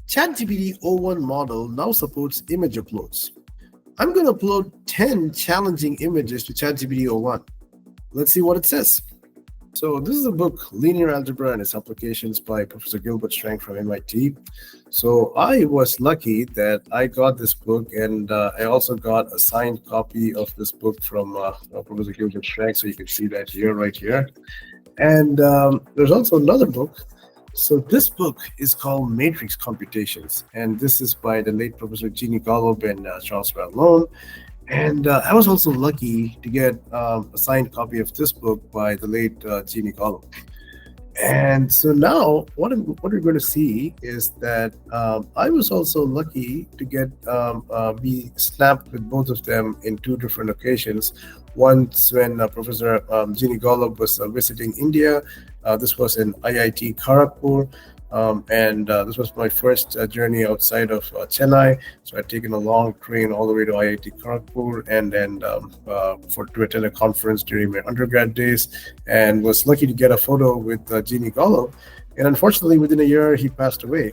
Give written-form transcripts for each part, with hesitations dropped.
ChatGPT o1 model now supports image uploads. I'm going to upload 10 challenging images to ChatGPT o1. Let's see what it says. So this is a book, Linear Algebra and Its Applications by Professor Gilbert Strang from MIT. So I was lucky that I got this book, and I also got a signed copy of this book from Professor Gilbert Strang. So you can see that here, right here. And there's also another book. So this book is called Matrix Computations, and this is by the late Professor Jeannie Golub and Charles Vallone. And I was also lucky to get a signed copy of this book by the late Jeannie Golub. And so now, what we're going to see is that I was also lucky to get be snapped with both of them in two different occasions. Once when Professor Jeannie Golub was visiting India. This was in IIT Kharagpur. And this was my first journey outside of Chennai. So I'd taken a long train all the way to IIT Kharagpur and then to attend a conference during my undergrad days, and was lucky to get a photo with Jeannie Golub. And unfortunately, within a year, he passed away.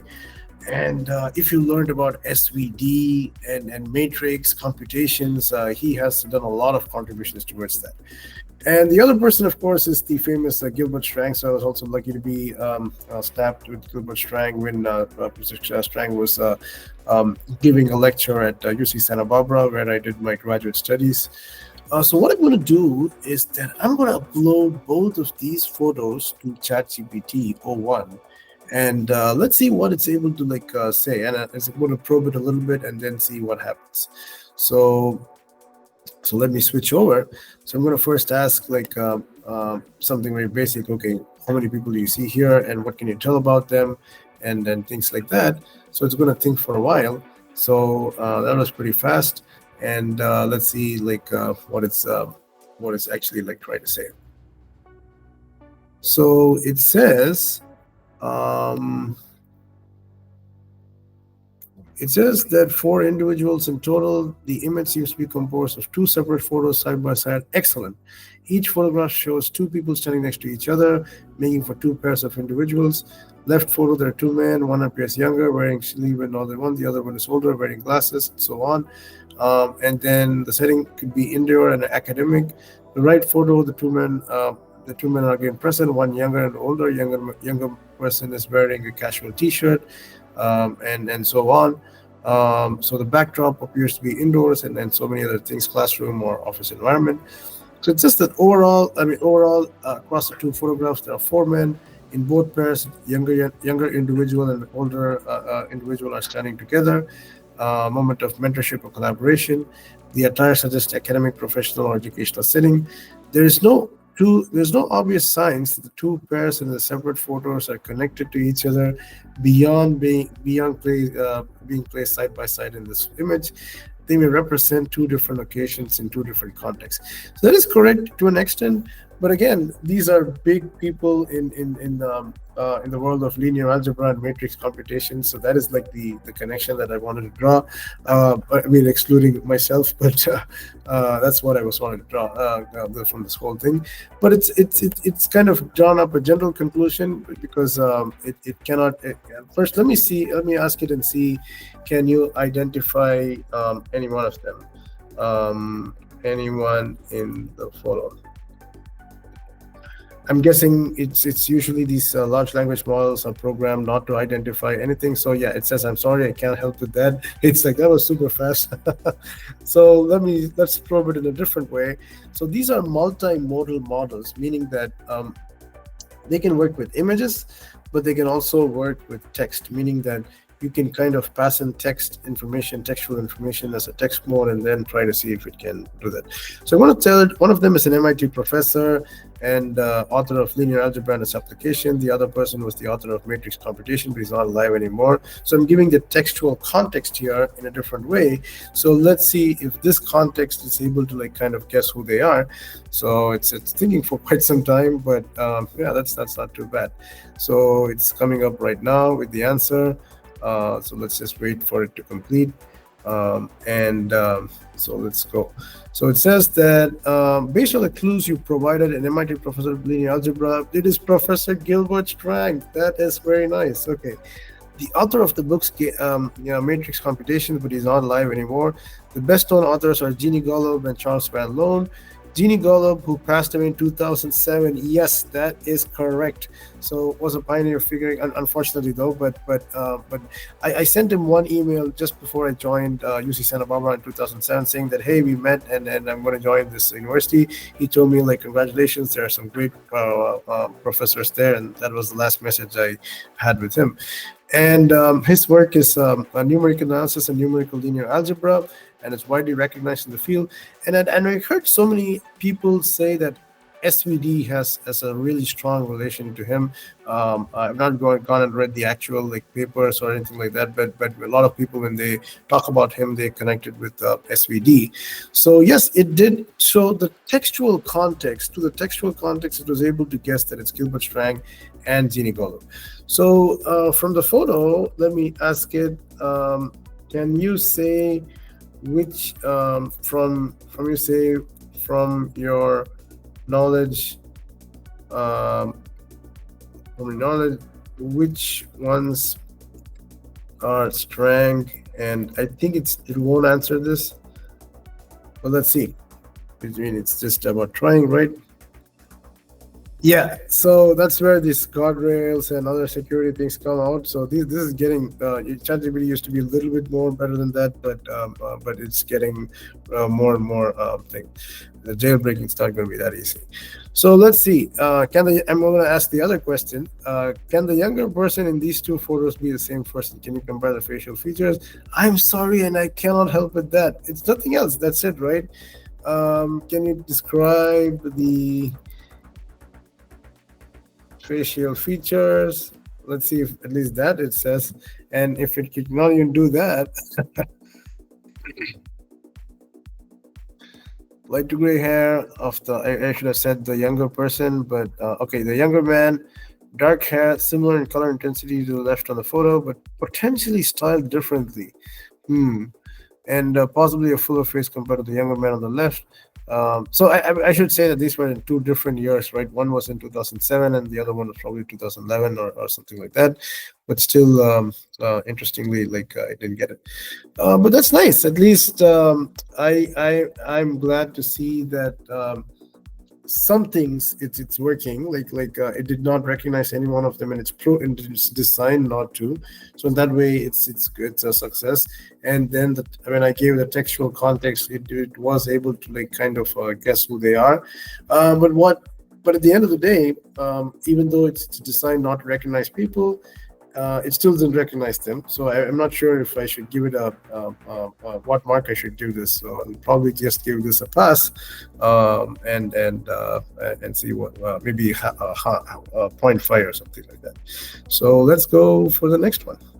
And if you learned about SVD and matrix computations, he has done a lot of contributions towards that. And the other person, of course, is the famous Gilbert Strang. So I was also lucky to be snapped with Gilbert Strang when Professor Strang was giving a lecture at UC Santa Barbara, where I did my graduate studies. So what I'm going to do is that I'm going to upload both of these photos to ChatGPT o1. And let's see what it's able to say. And I'm going to probe it a little bit and then see what happens. So let me switch over. So I'm going to first ask something very basic. Okay, how many people do you see here, and what can you tell about them, and then things like that. So it's going to think for a while. So that was pretty fast. And let's see what it's actually trying to say. So it says. It says that 4 individuals in total. The image seems to be composed of 2 separate photos side by side. Excellent. Each photograph shows 2 people standing next to each other, making for 2 pairs of individuals. Left photo, there are 2 men. One appears younger, wearing sleeve and other one. The other one is older, wearing glasses, and so on. And then the setting could be indoor and academic. The right photo, the two men are again present. One younger and older. Younger person is wearing a casual T-shirt. And so on. So the backdrop appears to be indoors, and then so many other things, classroom or office environment. So it's just that overall, across the 2 photographs, there are 4 men in both pairs. Younger individual and older individual are standing together. Moment of mentorship or collaboration. The attire suggests academic, professional, or educational setting. There's no obvious signs that the 2 pairs in the separate photos are connected to each other beyond being placed side by side in this image. They may represent 2 different locations in 2 different contexts. So that is correct to an extent, but again, these are big people in the world of linear algebra and matrix computation. So that is the connection that I wanted to draw. Excluding myself, but that's what I was wanting to draw from this whole thing. But it's kind of drawn up a general conclusion because it cannot. First, let me ask it and see. Can you identify any one of them? Anyone in the photo? I'm guessing it's usually these large language models are programmed not to identify anything. So yeah, it says, I'm sorry, I can't help with that. It's that was super fast. So let's probe it in a different way. So these are multimodal models, meaning that they can work with images, but they can also work with text, meaning that you can kind of pass in textual information as a text mode, and then try to see if it can do that. So I want to tell it, one of them is an MIT professor and author of Linear Algebra and Its Application. The other person was the author of Matrix Computation, but he's not alive anymore. So I'm giving the textual context here in a different way. So let's see if this context is able to kind of guess who they are. So it's thinking for quite some time, but yeah, that's not too bad. So it's coming up right now with the answer. So let's just wait for it to complete. So let's go. So it says that based on the clues you provided, an MIT professor of linear algebra, it is Professor Gilbert Strang. That is very nice. Okay. The author of the books, Matrix Computations, but he's not alive anymore. The best known authors are Jeannie Golub and Charles Van Loan. Jeannie Golub, who passed away in 2007. Yes, that is correct. So was a pioneer figure, unfortunately though. But I sent him one email just before I joined UC Santa Barbara in 2007, saying that hey, we met and I'm going to join this university. He told me like congratulations, there are some great professors there, and that was the last message I had with him. And his work is a numerical analysis and numerical linear algebra, and it's widely recognized in the field. And I heard so many people say that SVD has a really strong relation to him. I've not gone and read the actual like papers or anything like that, but a lot of people, when they talk about him, they connected with SVD. So yes, it did show the textual context. To the textual context, it was able to guess that it's Gilbert Strang and Jeannie Golub. So from the photo, let me ask it. Can you say which from your knowledge, which ones are Strang? And I think it won't answer this. Well, let's see. I mean, it's just about trying, right? Yeah, so that's where these guardrails and other security things come out. So this is getting ChatGPT used to be a little bit more better than that, but it's getting more and more thing. The jailbreaking is not going to be that easy. So let's see. I'm going to ask the other question. Can the younger person in these two photos be the same person? Can you compare the facial features? I'm sorry, and I cannot help with that. It's nothing else. That's it, right? Can you describe the facial features? Let's see if at least that it says. And if it could not even do that, light to gray hair of the, I should have said the younger person, but okay, the younger man, dark hair, similar in color intensity to the left on the photo, but potentially styled differently. And possibly a fuller face compared to the younger man on the left. So I should say that these were in two different years, right? One was in 2007 and the other one was probably 2011 or something like that. But still, interestingly, like I didn't get it. But that's nice. At least I'm glad to see that some things it's working. Like it did not recognize any one of them, and it's designed not to. So in that way, it's a success. And then when I gave the textual context, it was able to like kind of guess who they are. But at the end of the day, even though it's designed not to recognize people, it still doesn't recognize them. So I'm not sure if I should give it what mark I should give this. So I'll probably just give this a pass, and see what maybe 0.5 or something like that. So let's go for the next one.